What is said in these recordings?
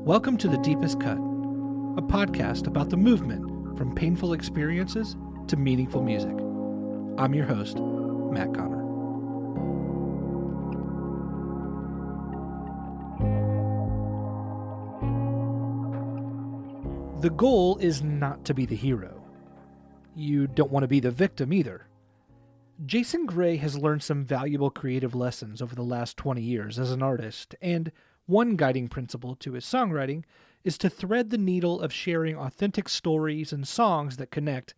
Welcome to The Deepest Cut, a podcast about the movement from painful experiences to meaningful music. I'm your host, Matt Connor. The goal is not to be the hero. You don't want to be the victim either. Jason Gray has learned some valuable creative lessons over the last 20 years as an artist, and one guiding principle to his songwriting is to thread the needle of sharing authentic stories and songs that connect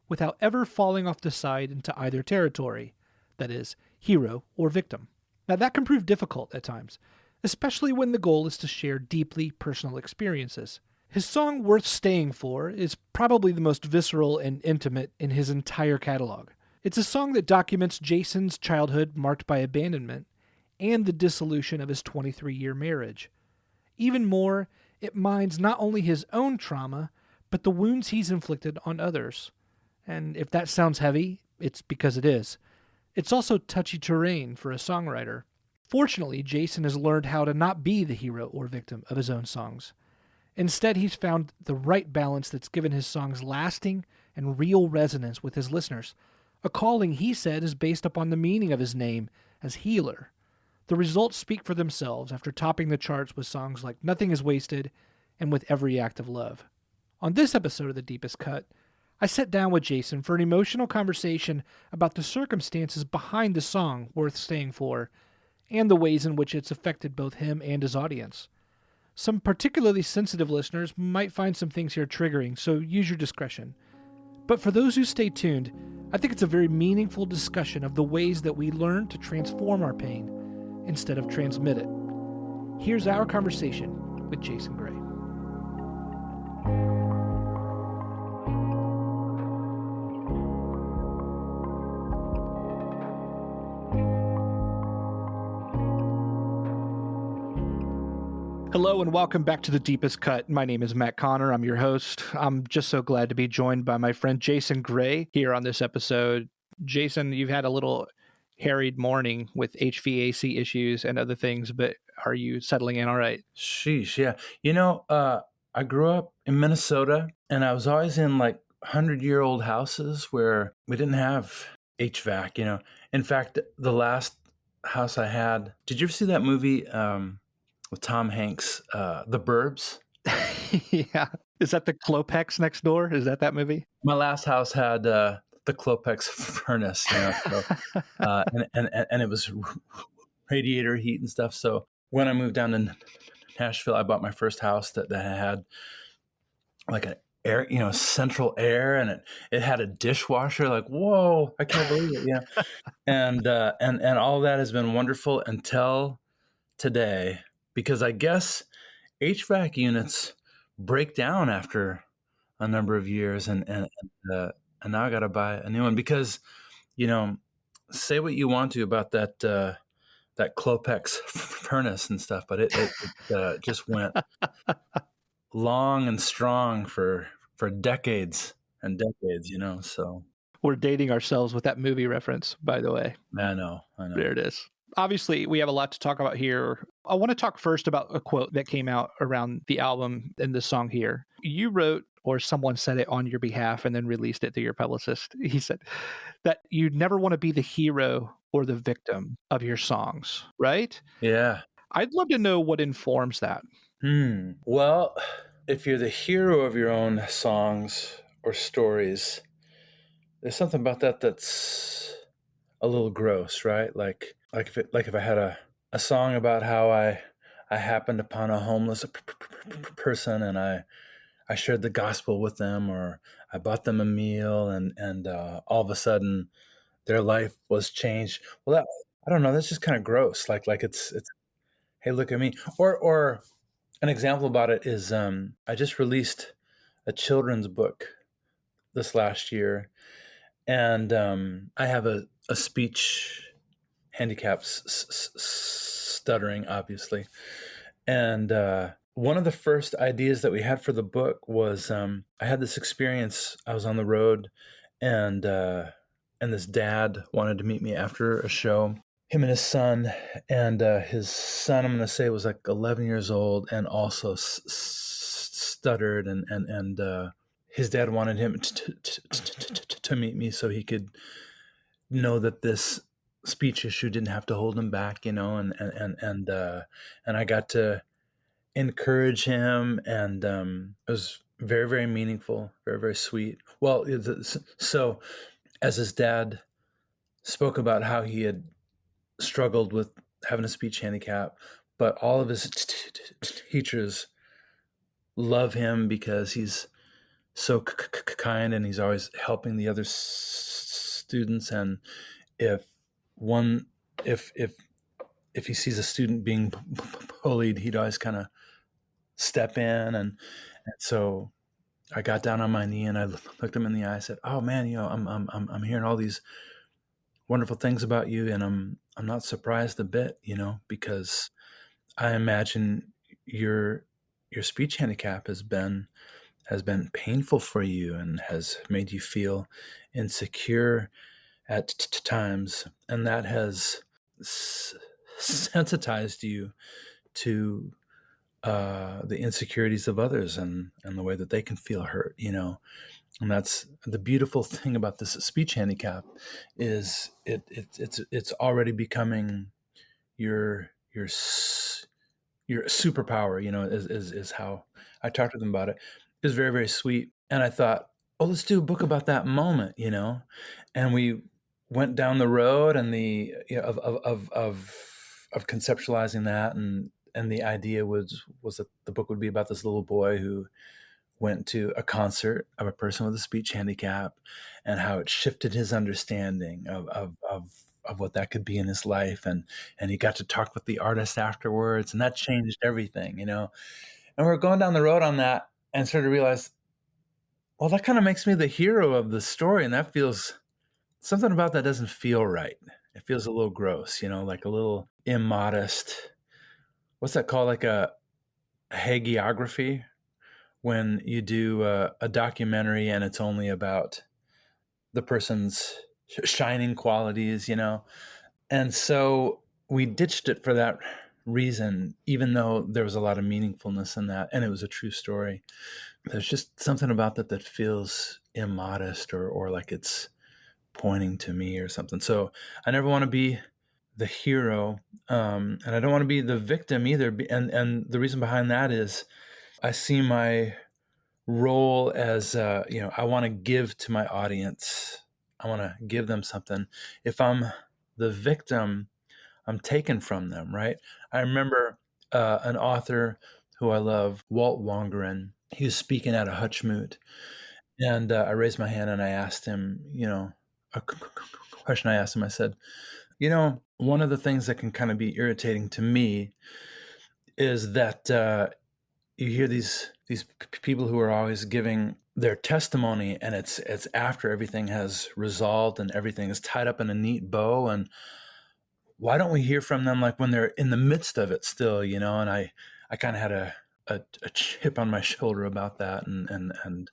without ever falling off the side into either territory, that is, hero or victim. Now that can prove difficult at times, especially when the goal is to share deeply personal experiences. His song Worth Staying For is probably the most visceral and intimate in his entire catalog. It's a song that documents Jason's childhood marked by abandonment and the dissolution of his 23-year marriage. Even more, it mines not only his own trauma, but the wounds he's inflicted on others. And if that sounds heavy, it's because it is. It's also touchy terrain for a songwriter. Fortunately, Jason has learned how to not be the hero or victim of his own songs. Instead, he's found the right balance that's given his songs lasting and real resonance with his listeners. A calling he said is based upon the meaning of his name as healer. The results speak for themselves after topping the charts with songs like Nothing Is Wasted and With Every Act of Love. On this episode of The Deepest Cut, I sat down with Jason for an emotional conversation about the circumstances behind the song Worth Staying For and the ways in which it's affected both him and his audience. Some particularly sensitive listeners might find some things here triggering, so use your discretion. But for those who stay tuned, I think it's a very meaningful discussion of the ways that we learn to transform our pain instead of transmit it. Here's our conversation with Jason Gray. Hello and welcome back to The Deepest Cut. My name is Matt Connor. I'm your host. I'm just so glad to be joined by my friend Jason Gray here on this episode. Jason, you've had a little harried morning with HVAC issues and other things, but are you settling in all right? Sheesh, yeah. I grew up in Minnesota, and I was always in like 100-year-old houses where we didn't have HVAC. In fact, the last house I had, did you ever see that movie with Tom Hanks, The Burbs? Yeah. Is that the Clopex next door? Is that movie? My last house had the Clopex furnace, so, and it was radiator heat and stuff. So when I moved down to Nashville, I bought my first house that had like an air, central air, and it had a dishwasher. Like, whoa, I can't believe it, and all that has been wonderful until today, because I guess HVAC units break down after a number of years, and now I got to buy a new one because, say what you want to about that Clopex furnace and stuff, but it just went long and strong for decades and decades, so. We're dating ourselves with that movie reference, by the way. I know. There it is. Obviously, we have a lot to talk about here. I want to talk first about a quote that came out around the album and the song here. You wrote, or someone said it on your behalf and then released it to your publicist. He said that you never want to be the hero or the victim of your songs, right? Yeah. I'd love to know what informs that. Well, if you're the hero of your own songs or stories, there's something about that that's a little gross, right? Like if I had a song about how I happened upon a homeless person and I shared the gospel with them, or I bought them a meal and all of a sudden their life was changed. Well, I don't know. That's just kind of gross. Like it's, hey, look at me. Or an example about it is I just released a children's book this last year, and I have a speech handicap, stuttering, obviously. And one of the first ideas that we had for the book was I had this experience. I was on the road, and this dad wanted to meet me after a show, him and his son, and his son, I'm going to say, was like 11 years old and also stuttered, and his dad wanted him to meet me so he could know that this speech issue didn't have to hold him back, and I got to encourage him, and it was very, very meaningful, very, very sweet. Well, so as his dad spoke about how he had struggled with having a speech handicap, but all of his teachers love him because he's so kind, and he's always helping the other students. And if one, if he sees a student being bullied, he'd always kind of step in, and so I got down on my knee and I looked him in the eye. I said, "Oh man, I'm hearing all these wonderful things about you, and I'm not surprised a bit, because I imagine your speech handicap has been painful for you and has made you feel insecure at times, and that has sensitized you to the insecurities of others, and the way that they can feel hurt, And that's the beautiful thing about this speech handicap, is it's already becoming your your superpower, is how I talked to them about it. It was very, very sweet. And I thought, oh, let's do a book about that moment, And we went down the road, and of conceptualizing that, and the idea was that the book would be about this little boy who went to a concert of a person with a speech handicap, and how it shifted his understanding of what that could be in his life, and he got to talk with the artist afterwards, and that changed everything, And we're going down the road on that, and started to realize, well, that kind of makes me the hero of the story, and that feels, something about that doesn't feel right. It feels a little gross, like a little immodest. What's that called? Like a hagiography, when you do a documentary and it's only about the person's shining qualities, And so we ditched it for that reason, even though there was a lot of meaningfulness in that, and it was a true story. There's just something about that feels immodest, or like it's pointing to me or something. So I never want to be the hero, and I don't want to be the victim either. And the reason behind that is I see my role as, I want to give to my audience. I want to give them something. If I'm the victim, I'm taken from them, right? I remember an author who I love, Walt Wangerin. He was speaking at a Hutchmoot, and I raised my hand and I asked him, a question. I asked him, I said, one of the things that can kind of be irritating to me is that you hear these people who are always giving their testimony, and it's after everything has resolved and everything is tied up in a neat bow. And why don't we hear from them like when they're in the midst of it still, And I kind of had a chip on my shoulder about that, and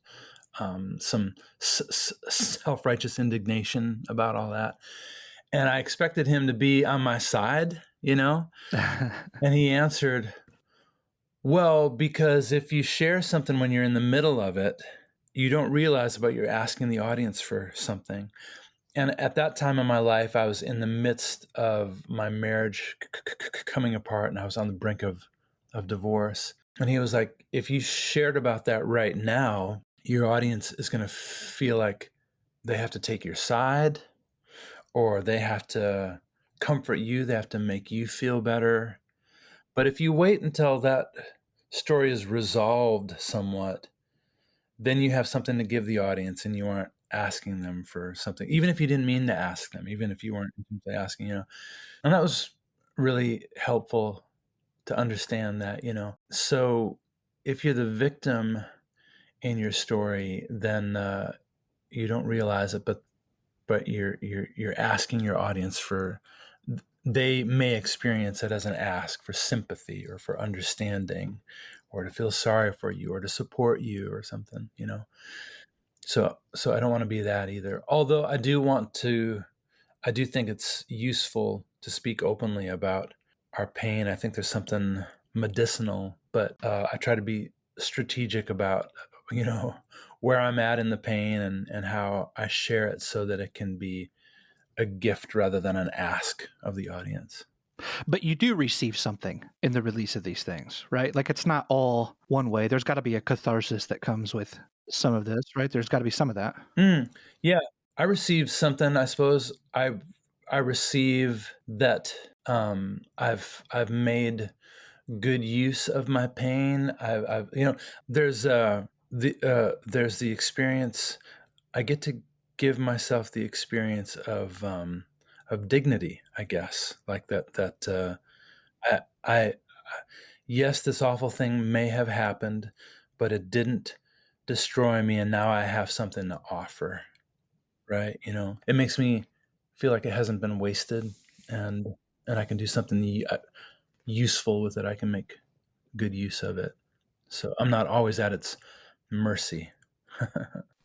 some self-righteous indignation about all that. And I expected him to be on my side, And he answered, well, because if you share something when you're in the middle of it, you don't realize about you're asking the audience for something. And at that time in my life, I was in the midst of my marriage coming apart, and I was on the brink of divorce. And he was like, if you shared about that right now, your audience is going to feel like they have to take your side, or they have to comfort you. They have to make you feel better. But if you wait until that story is resolved somewhat, then you have something to give the audience, and you aren't asking them for something, even if you didn't mean to ask them, even if you weren't asking, And that was really helpful to understand that, So if you're the victim in your story, then you don't realize it, but you're asking your audience for, they may experience it as an ask for sympathy or for understanding, or to feel sorry for you, or to support you or something, So I don't want to be that either. Although I do think it's useful to speak openly about our pain. I think there's something medicinal, but I try to be strategic about, you know, where I'm at in the pain and how I share it so that it can be a gift rather than an ask of the audience. But you do receive something in the release of these things, right? Like it's not all one way. There's got to be a catharsis that comes with some of this, right? There's got to be some of that. Yeah, I receive something. I suppose I receive that I've made good use of my pain. I've you know there's the experience. I get to give myself the experience of dignity, I guess, like I yes, this awful thing may have happened, but it didn't destroy me, and now I have something to offer. Right? You know, it makes me feel like it hasn't been wasted, and and I can do something useful with it. I can make good use of it. So I'm not always at its mercy.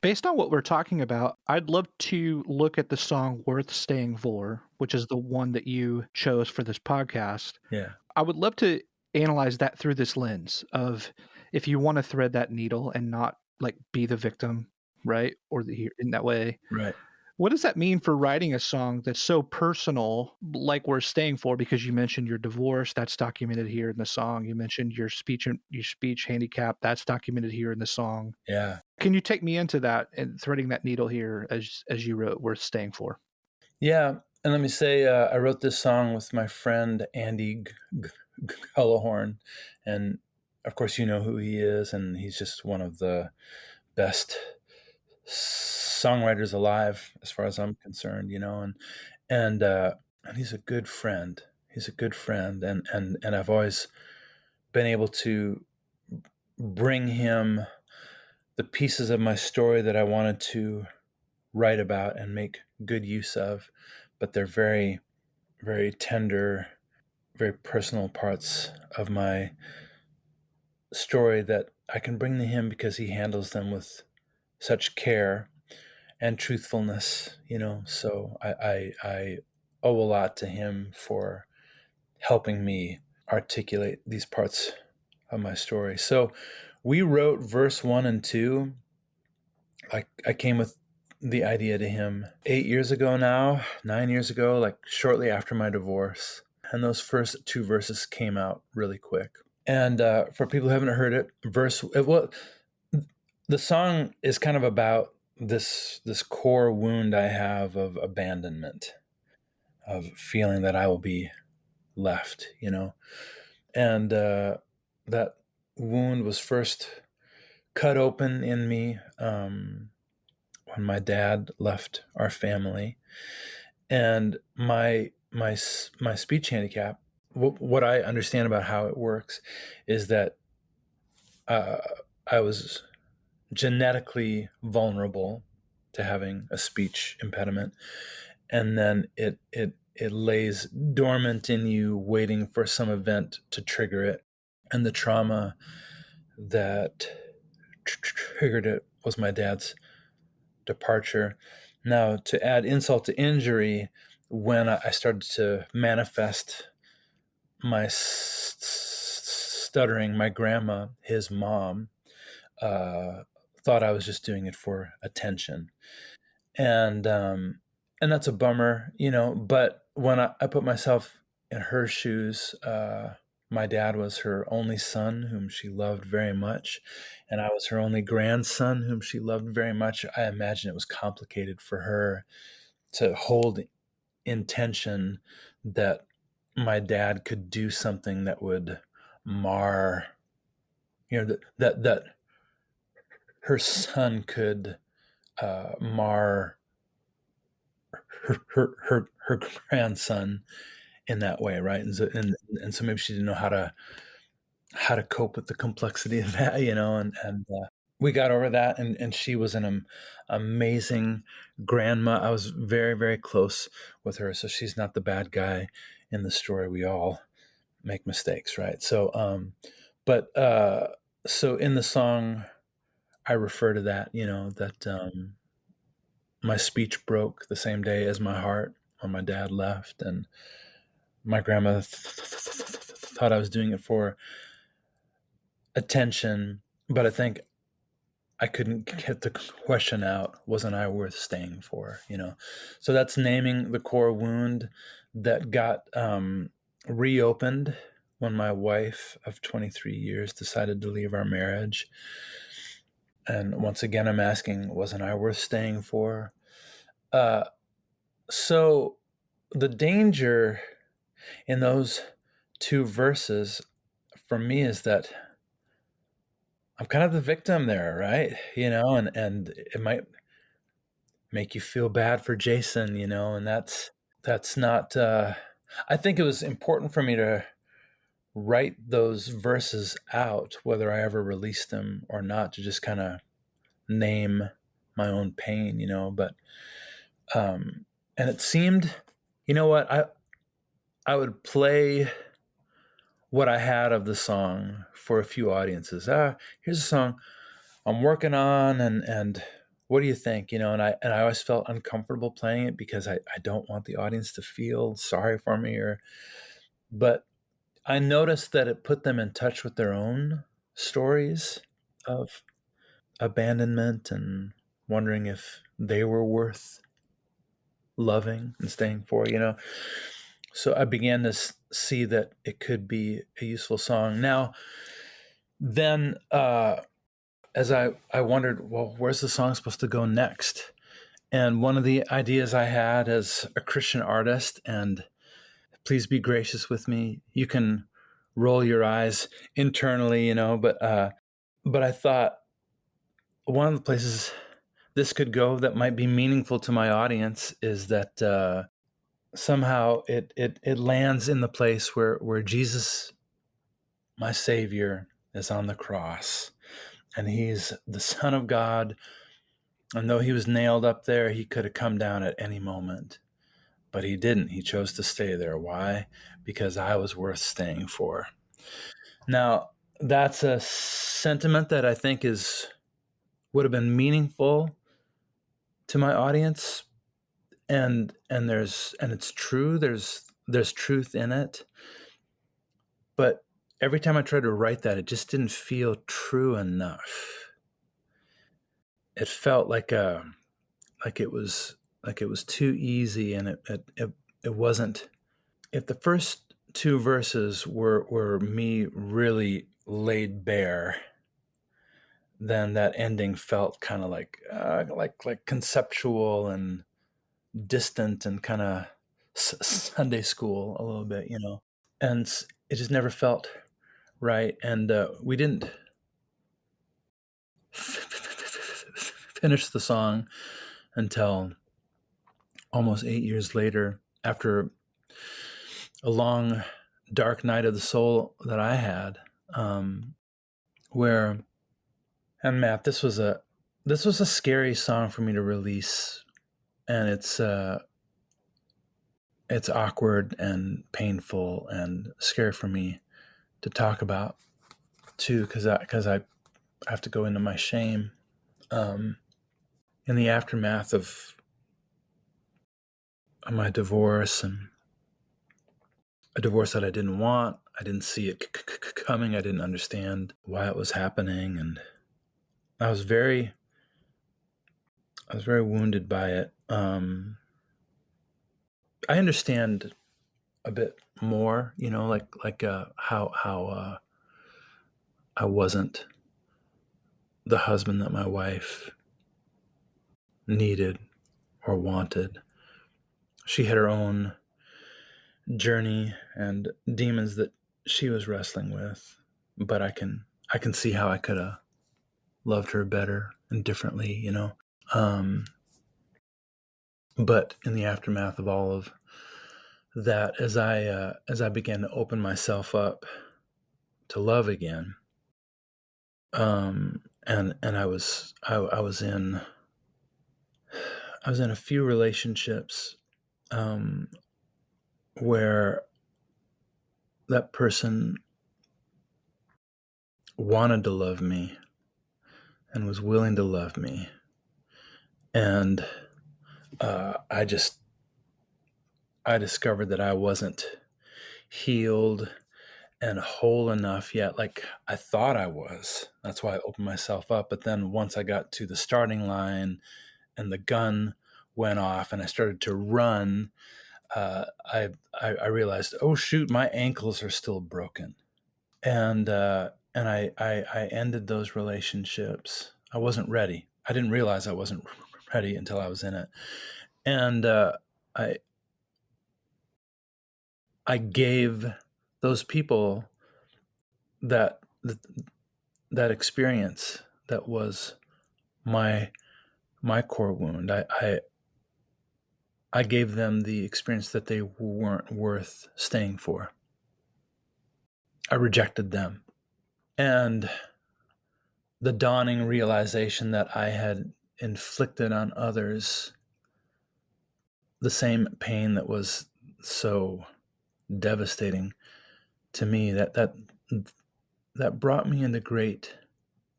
Based on what we're talking about, I'd love to look at the song Worth Staying For, which is the one that you chose for this podcast. Yeah. I would love to analyze that through this lens of if you want to thread that needle and not like be the victim, right? Or in that way. Right. What does that mean for writing a song that's so personal, like We're Staying For? Because you mentioned your divorce, that's documented here in the song. You mentioned your speech handicap, that's documented here in the song. Yeah. Can you take me into that and threading that needle here as you wrote Worth Staying For? Yeah. And let me say, I wrote this song with my friend Andy Gullahorn, and of course you know who he is, and he's just one of the best songwriters alive, as far as I'm concerned. You know, and he's a good friend. He's a good friend, and I've always been able to bring him the pieces of my story that I wanted to write about and make good use of, but they're very, very tender, very personal parts of my story that I can bring to him because he handles them with such care and truthfulness, you know. So I owe a lot to him for helping me articulate these parts of my story. So we wrote verse 1 and 2. I came with the idea to him 8 years ago now, 9 years ago, like shortly after my divorce. And those first two verses came out really quick. And for people who haven't heard it, the song is kind of about this core wound I have of abandonment, of feeling that I will be left, you know. And that wound was first cut open in me when my dad left our family, and my speech handicap. What I understand about how it works is that uh, I was genetically vulnerable to having a speech impediment, and then it lays dormant in you, waiting for some event to trigger it. And the trauma that triggered it was my dad's departure. Now, to add insult to injury, when I started to manifest my stuttering, my grandma, his mom, thought I was just doing it for attention, and that's a bummer, you know. But when I put myself in her shoes, my dad was her only son, whom she loved very much, and I was her only grandson, whom she loved very much. I imagine it was complicated for her to hold intention that my dad could do something that would mar, you know, that her son could mar her grandson in that way, right? And so maybe she didn't know how to cope with the complexity of that, you know. And we got over that, and she was an amazing grandma. I was very, very close with her, so she's not the bad guy in the story. We all make mistakes, right? So but so in the song I refer to that, you know, that my speech broke the same day as my heart when my dad left, my grandma thought I was doing it for attention, but I think I couldn't get the question out, wasn't I worth staying for, you know? So that's naming the core wound that got reopened when my wife of 23 years decided to leave our marriage. And once again, I'm asking, wasn't I worth staying for? So the danger in those two verses for me is that I'm kind of the victim there, right? You know, and it might make you feel bad for Jason, you know, and that's not I think it was important for me to write those verses out, whether I ever released them or not, to just kind of name my own pain, you know, but and it seemed, you know what, I would play what I had of the song for a few audiences. Here's a song I'm working on, and what do you think? You know, and I always felt uncomfortable playing it because I don't want the audience to feel sorry for me, but I noticed that it put them in touch with their own stories of abandonment and wondering if they were worth loving and staying for, you know. So I began to see that it could be a useful song. Now, then, as I wondered, well, where's the song supposed to go next? And one of the ideas I had as a Christian artist, and please be gracious with me, you can roll your eyes internally, you know, but I thought one of the places this could go that might be meaningful to my audience is that somehow it lands in the place where Jesus, my Savior, is on the cross, and he's the Son of God. And though he was nailed up there, he could have come down at any moment, but he didn't. He chose to stay there. Why? Because I was worth staying for. Now, that's a sentiment that I think would have been meaningful to my audience, and it's true. There's truth in it, but every time I tried to write that, it just didn't feel true enough. It felt like it was too easy, and it wasn't. If the first two verses were me really laid bare, then that ending felt kind of like conceptual and distant and kind of Sunday school a little bit, you know. And it just never felt right. And we didn't finish the song until almost 8 years later, after a long, dark night of the soul that I had, where, and Matt, this was a scary song for me to release, and it's awkward and painful and scary for me to talk about too, because I have to go into my shame. In the aftermath of my divorce, and a divorce that I didn't want, I didn't see it coming. I didn't understand why it was happening, and I was very wounded by it. I understand a bit more, you know, how I wasn't the husband that my wife needed or wanted. She had her own journey and demons that she was wrestling with, but I can see how I could have loved her better and differently, you know. But in the aftermath of all of that, as I began to open myself up to love again, and I was in a few relationships where that person wanted to love me and was willing to love me, and I discovered that I wasn't healed and whole enough yet. Like I thought I was. That's why I opened myself up. But then once I got to the starting line and the gun went off and I started to run, I realized, oh shoot, my ankles are still broken, and I ended those relationships. I wasn't ready. I didn't realize I wasn't ready until I was in it, and I I gave those people that that experience that was my my core wound. I gave them the experience that they weren't worth staying for. I rejected them. And the dawning realization that I had inflicted on others the same pain that was so devastating to me, that brought me into great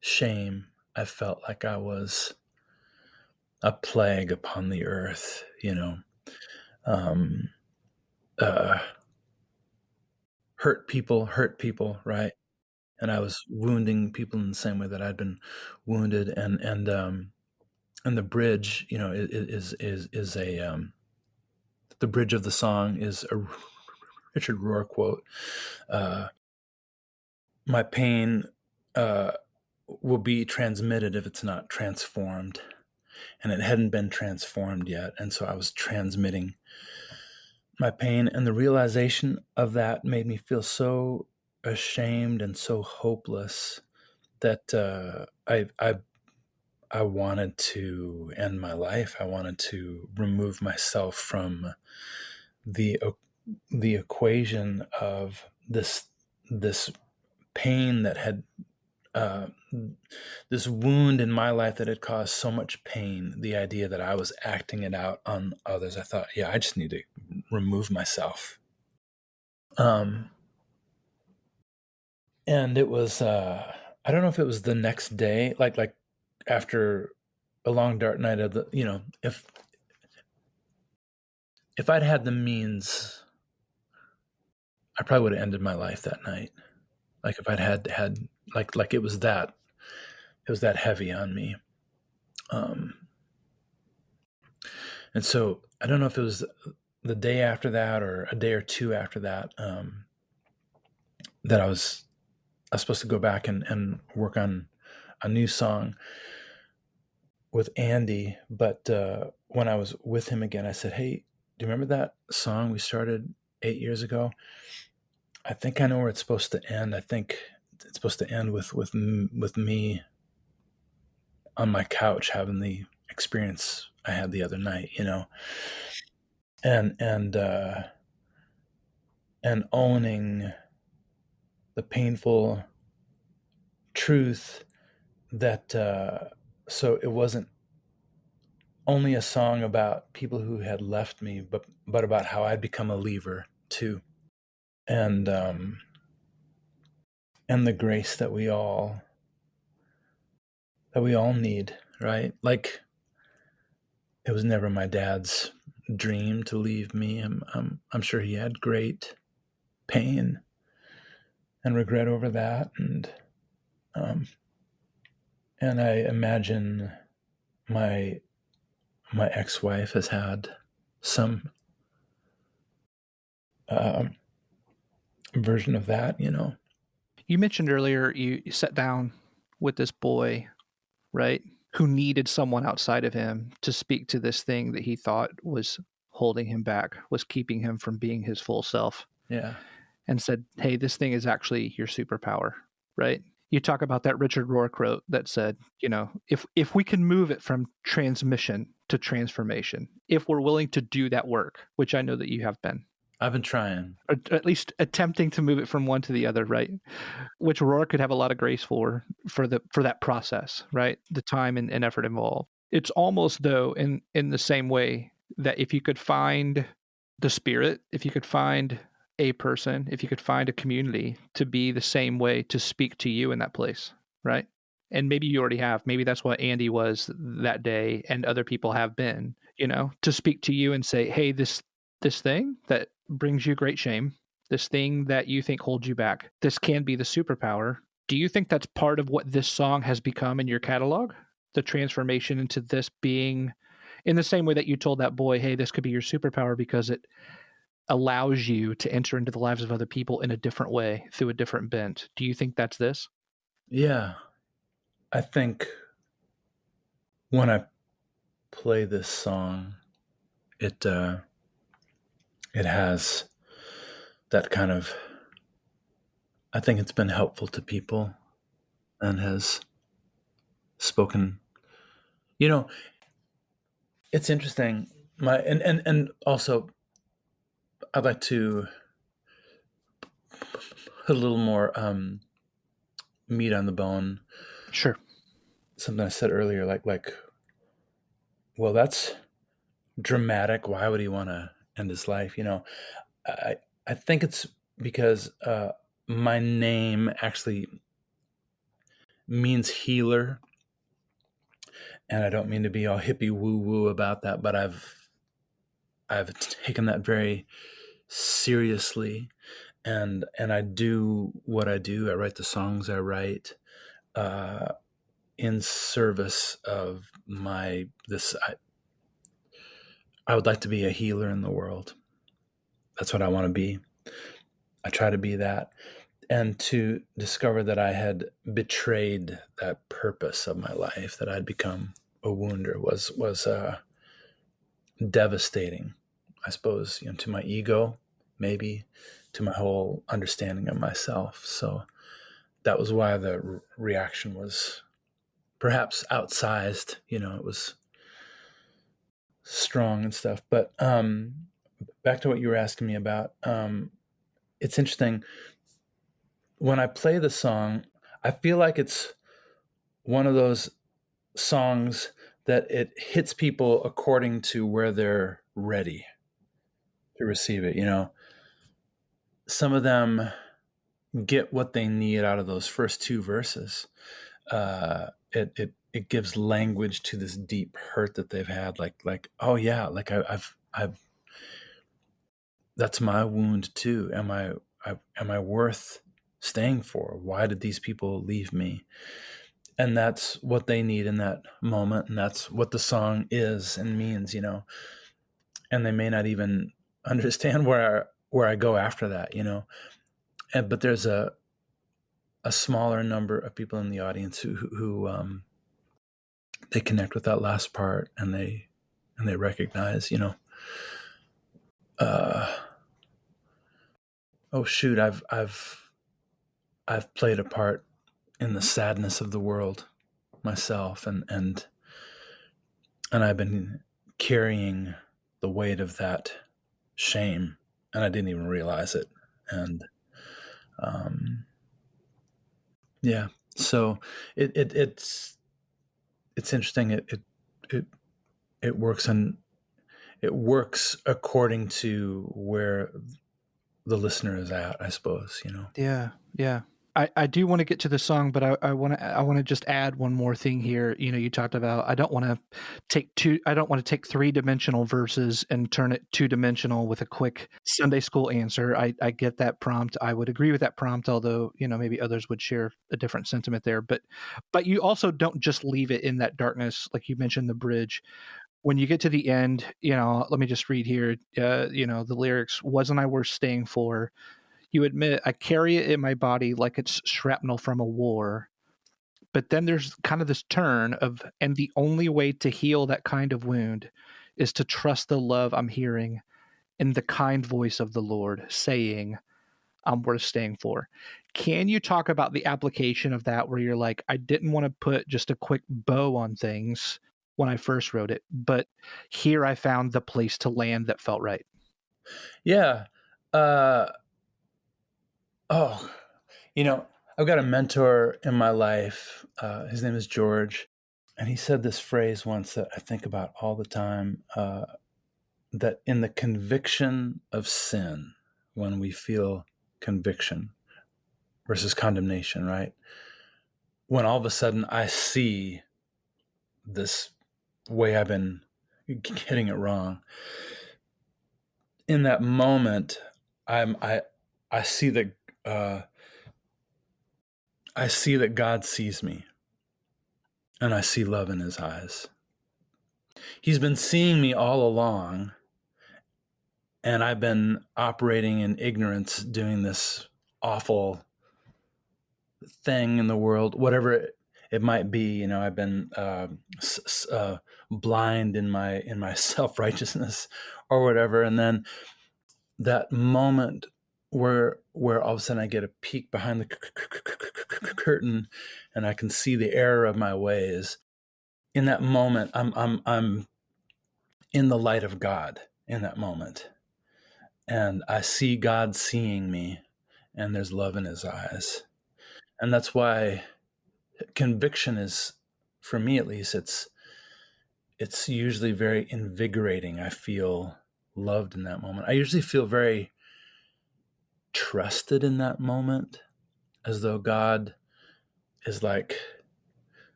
shame. I felt like I was a plague upon the earth, um, uh, hurt people, right? And I was wounding people in the same way that I'd been wounded, and the bridge, is a the bridge of the song is a Richard Rohr quote. Uh, My pain will be transmitted if it's not transformed, and it hadn't been transformed yet, and so I was transmitting my pain, and the realization of that made me feel so ashamed and so hopeless that I wanted to end my life. I wanted to remove myself from the the equation of this pain that had uh, this wound in my life that had caused so much pain. The idea that I was acting it out on others, I thought, yeah, I just need to remove myself. And it was I don't know if it was the next day, like after a long dark night of the, if I'd had the means, I probably would have ended my life that night. Like if I'd had like it was that heavy on me. Um, and so I don't know if it was the day after that or a day or two after that, that I was supposed to go back and work on a new song with Andy. But when I was with him again, I said, "Hey, do you remember that song we started 8 years ago? I think I know where it's supposed to end. I think it's supposed to end with me on my couch having the experience I had the other night, and and owning the painful truth that so it wasn't only a song about people who had left me, but about how I'd become a leaver too, and and the grace that we all need, right? Like it was never my dad's dream to leave me. I'm sure he had great pain and regret over that, um, and I imagine my ex-wife has had some version of that. You mentioned earlier you sat down with this boy, right, who needed someone outside of him to speak to this thing that he thought was holding him back, was keeping him from being his full self, Yeah, and said, hey, this thing is actually your superpower, right? You talk about that Richard Rohr quote that said, if we can move it from transmission to transformation, if we're willing to do that work, which I know that you have been, I've been trying. or at least attempting to move it from one to the other, right? Which Rohr could have a lot of grace for that process, right? The time and effort involved. It's almost though in the same way that if you could find the spirit, if you could find a person, if you could find a community to be the same way to speak to you in that place, right? And maybe you already have. Maybe that's what Andy was that day, and other people have been, to speak to you and say, hey, this thing that brings you great shame, this thing that you think holds you back. This can be the superpower. Do you think that's part of what this song has become in your catalog? The transformation into this being in the same way that you told that boy, hey, this could be your superpower because it allows you to enter into the lives of other people in a different way through a different bent. Do you think that's this? Yeah. I think when I play this song, it it has that kind of, I think it's been helpful to people and has spoken. You know, it's interesting. My and also I'd like to put a little more meat on the bone. Sure. Something I said earlier, like, well, that's dramatic. Why would he want to end his life? I I think it's because my name actually means healer, and I don't mean to be all hippie woo woo about that, but I've taken that very seriously, and I do what I do. I write the songs I write uh, in service of my this. I would like to be a healer in the world. That's what I want to be. I try to be that. And to discover that I had betrayed that purpose of my life, that I'd become a wounder, was devastating. I suppose, to my ego, maybe to my whole understanding of myself. So that was why the reaction was perhaps outsized. It was strong and stuff. But back to what you were asking me about. It's interesting. When I play the song, I feel like it's one of those songs that it hits people according to where they're ready to receive it. Some of them get what they need out of those first two verses. It gives language to this deep hurt that they've had. Like oh yeah, like I've that's my wound too. Am I worth staying for? Why did these people leave me? And that's what they need in that moment, and that's what the song is and means. And they may not even understand where I go after that. But there's a smaller number of people in the audience who they connect with that last part, and they recognize, uh, oh shoot, I've played a part in the sadness of the world myself, and I've been carrying the weight of that shame, and I didn't even realize it. And yeah, so it's interesting. It works on it works according to where the listener is at, I suppose. Yeah, yeah. I do want to get to the song, but I want to just add one more thing here. You talked about I don't want to take three-dimensional verses and turn it two-dimensional with a quick Sunday school answer. I get that prompt. I would agree with that prompt, although maybe others would share a different sentiment there. But you also don't just leave it in that darkness, like you mentioned the bridge. When you get to the end, let me just read here. The lyrics: "Wasn't I worth staying for? You admit I carry it in my body like it's shrapnel from a war." But then there's kind of this turn of, and the only way to heal that kind of wound is to trust the love I'm hearing in the kind voice of the Lord saying, I'm worth staying for. Can you talk about the application of that where you're like, I didn't want to put just a quick bow on things when I first wrote it, but here I found the place to land that felt right? Yeah. Uh, oh, I've got a mentor in my life. His name is George. And he said this phrase once that I think about all the time, that in the conviction of sin, when we feel conviction versus condemnation, right? When all of a sudden I see this way I've been getting it wrong, in that moment, I I see that uh, I see that God sees me, and I see love in his eyes. He's been seeing me all along, and I've been operating in ignorance, doing this awful thing in the world, whatever it might be. You know, I've been blind in my self-righteousness or whatever. And then that moment where all of a sudden I get a peek behind the curtain, and I can see the error of my ways. In that moment, I'm in the light of God in that moment, and I see God seeing me, and there's love in his eyes. And that's why conviction is, for me at least, it's usually very invigorating. I feel loved in that moment. I usually feel very trusted in that moment, as though God is like,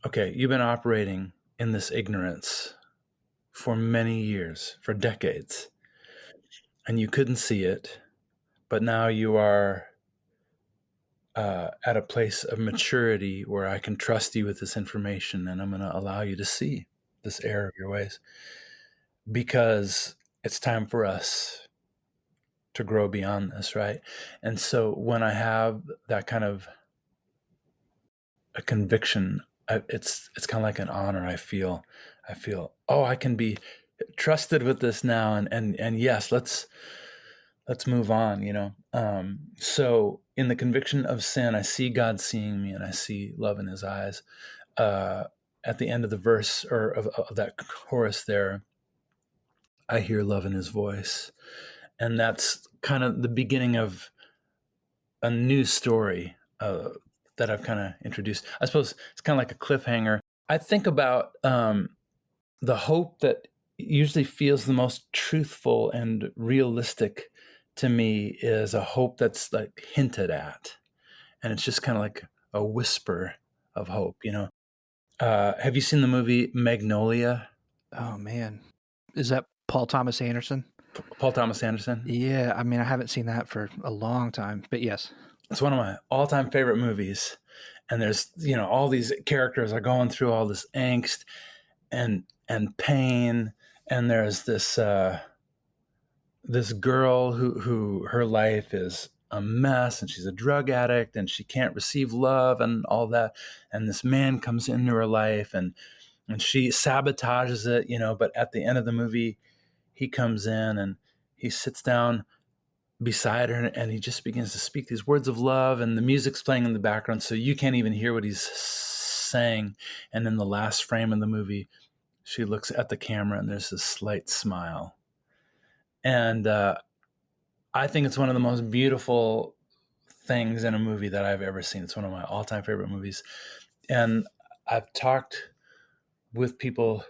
okay, you've been operating in this ignorance for many years, for decades, and you couldn't see it, but now you are at a place of maturity where I can trust you with this information, and I'm going to allow you to see this error of your ways, because it's time for us to grow beyond this, right? And so when I have that kind of a conviction, it's kind of like an honor. I feel, oh, I can be trusted with this now, and yes, let's move on. So in the conviction of sin, I see God seeing me, and I see love in his eyes. At the end of the verse, or of that chorus there, I hear love in his voice. And that's kind of the beginning of a new story that I've kind of introduced. I suppose it's kind of like a cliffhanger. I think about the hope that usually feels the most truthful and realistic to me is a hope that's like hinted at. And it's just kind of like a whisper of hope, Have you seen the movie Magnolia? Oh man, is that Paul Thomas Anderson? Paul Thomas Anderson? Yeah, I mean I haven't seen that for a long time, but yes. It's one of my all-time favorite movies. And there's, all these characters are going through all this angst and pain. And there's this girl who her life is a mess, and she's a drug addict, and she can't receive love and all that. And this man comes into her life, and she sabotages it, but at the end of the movie, he comes in and he sits down beside her, and he just begins to speak these words of love, and the music's playing in the background, so you can't even hear what he's saying. And in the last frame of the movie, she looks at the camera, and there's this slight smile. And I think it's one of the most beautiful things in a movie that I've ever seen. It's one of my all-time favorite movies. And I've talked with people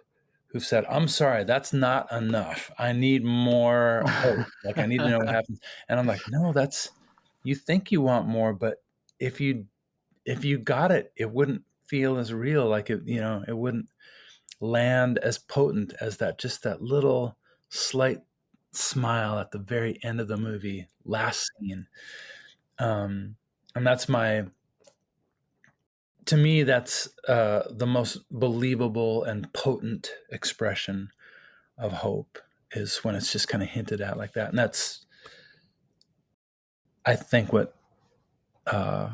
who've said, I'm sorry, that's not enough. I need more hope. Like, I need to know what happens. And I'm like, no, you think you want more, but if you got it, it wouldn't feel as real. Like it wouldn't land as potent as that little slight smile at the very end of the movie, last scene. And to me, that's the most believable and potent expression of hope, is when it's just kind of hinted at like that. And that's, I think, what I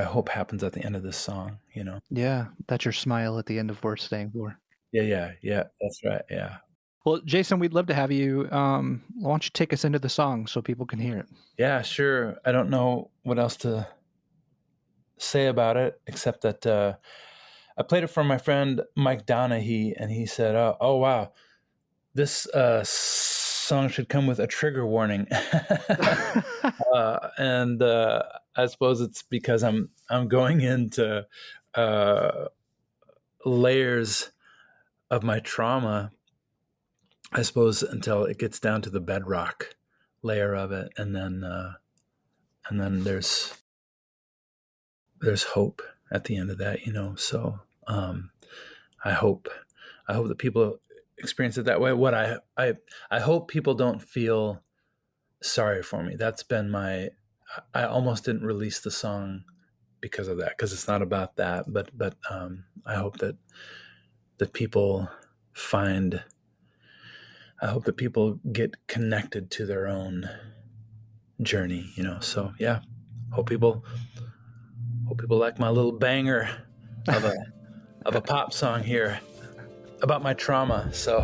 hope happens at the end of this song, Yeah, that's your smile at the end of Worth Staying For. Yeah, that's right. Yeah. Well, Jason, we'd love to have you. Why don't you take us into the song so people can hear it? Yeah, sure. I don't know what else to say about it, except that I played it for my friend Mike Donahue, and he said, oh wow, this song should come with a trigger warning. And I suppose it's because I'm going into layers of my trauma, I suppose, until it gets down to the bedrock layer of it, and then there's hope at the end of that, So I hope that people experience it that way. What I hope people don't feel sorry for me. That's been I almost didn't release the song because of that, because it's not about that. But I hope that people I hope that people get connected to their own journey, So yeah, hope people like my little banger of a pop song here about my trauma. So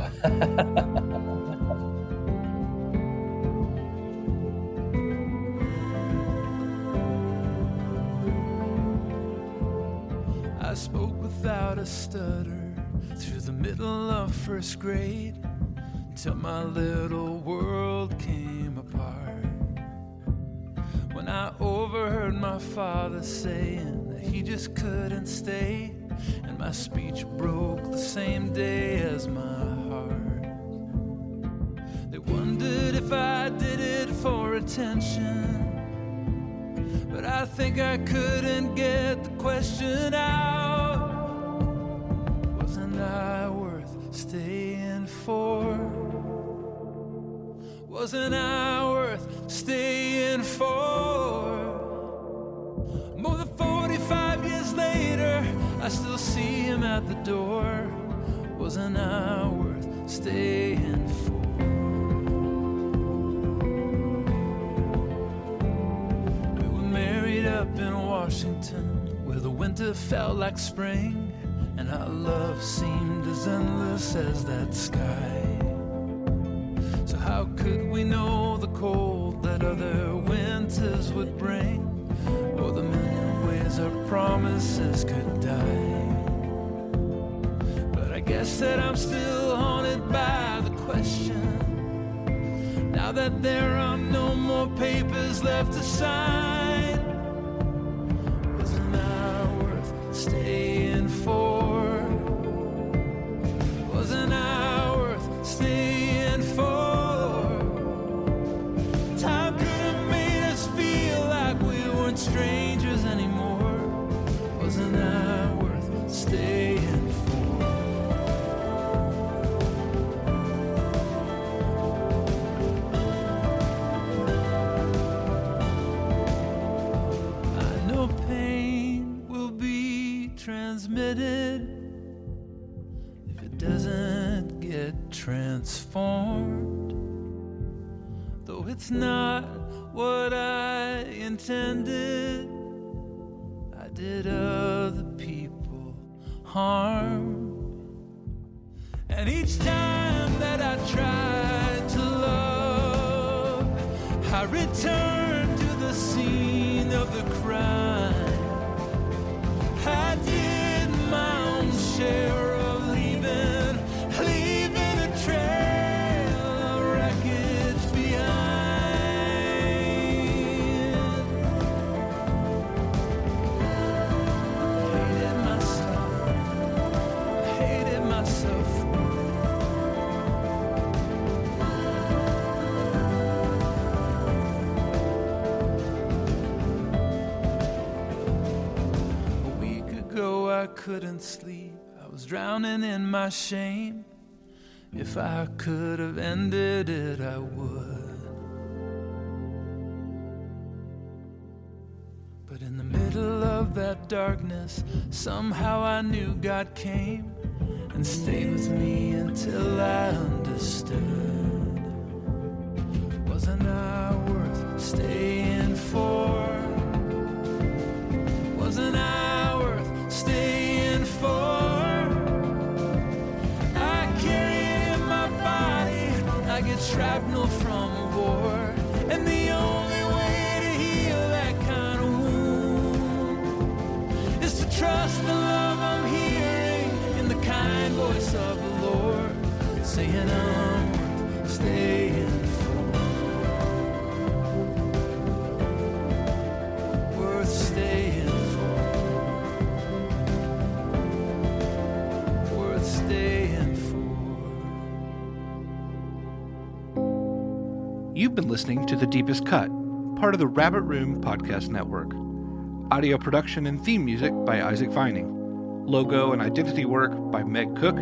I spoke without a stutter through the middle of first grade until my little world came apart. When I overheard my father saying that he just couldn't stay, and my speech broke the same day as my heart. They wondered if I did it for attention, but I think I couldn't get the question out. Wasn't I worth staying for? Wasn't I worth staying for? More than 45 years later, I still see him at the door. Wasn't I worth staying for? We were married up in Washington, where the winter felt like spring, and our love seemed as endless as that sky. So how could we know the cold that other winters would bring, or the million ways our promises could die? But I guess that I'm still haunted by the question, now that there are no more papers left to sign. Wasn't I worth staying for? Wasn't I worth staying for? Time could have made us feel like we weren't strangers anymore. Wasn't I worth staying for? I know pain will be transmitted if it doesn't get transformed. Though it's not what I intended, I did other people harm. And each time that I tried to love, I returned to the scene of the crime. I did my own share of leaving a trail of wreckage behind. I hated myself for it. A week ago I couldn't sleep, I was drowning in my shame. If I could have ended it, I would. But in the middle of that darkness, somehow I knew God came and stayed with me until I understood. Wasn't I worth staying for? Wasn't I worth staying for? I get shrapnel from a war, and the only way to heal that kind of wound is to trust the love I'm hearing in the kind voice of the Lord, saying I'm worth staying for. Worth staying for. Worth staying for. You've been listening to The Deepest Cut, part of the Rabbit Room Podcast Network. Audio production and theme music by Isaac Vining. Logo and identity work by Meg Cook.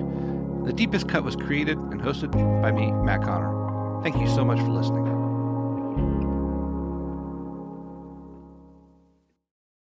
The Deepest Cut was created and hosted by me, Matt Connor. Thank you so much for listening.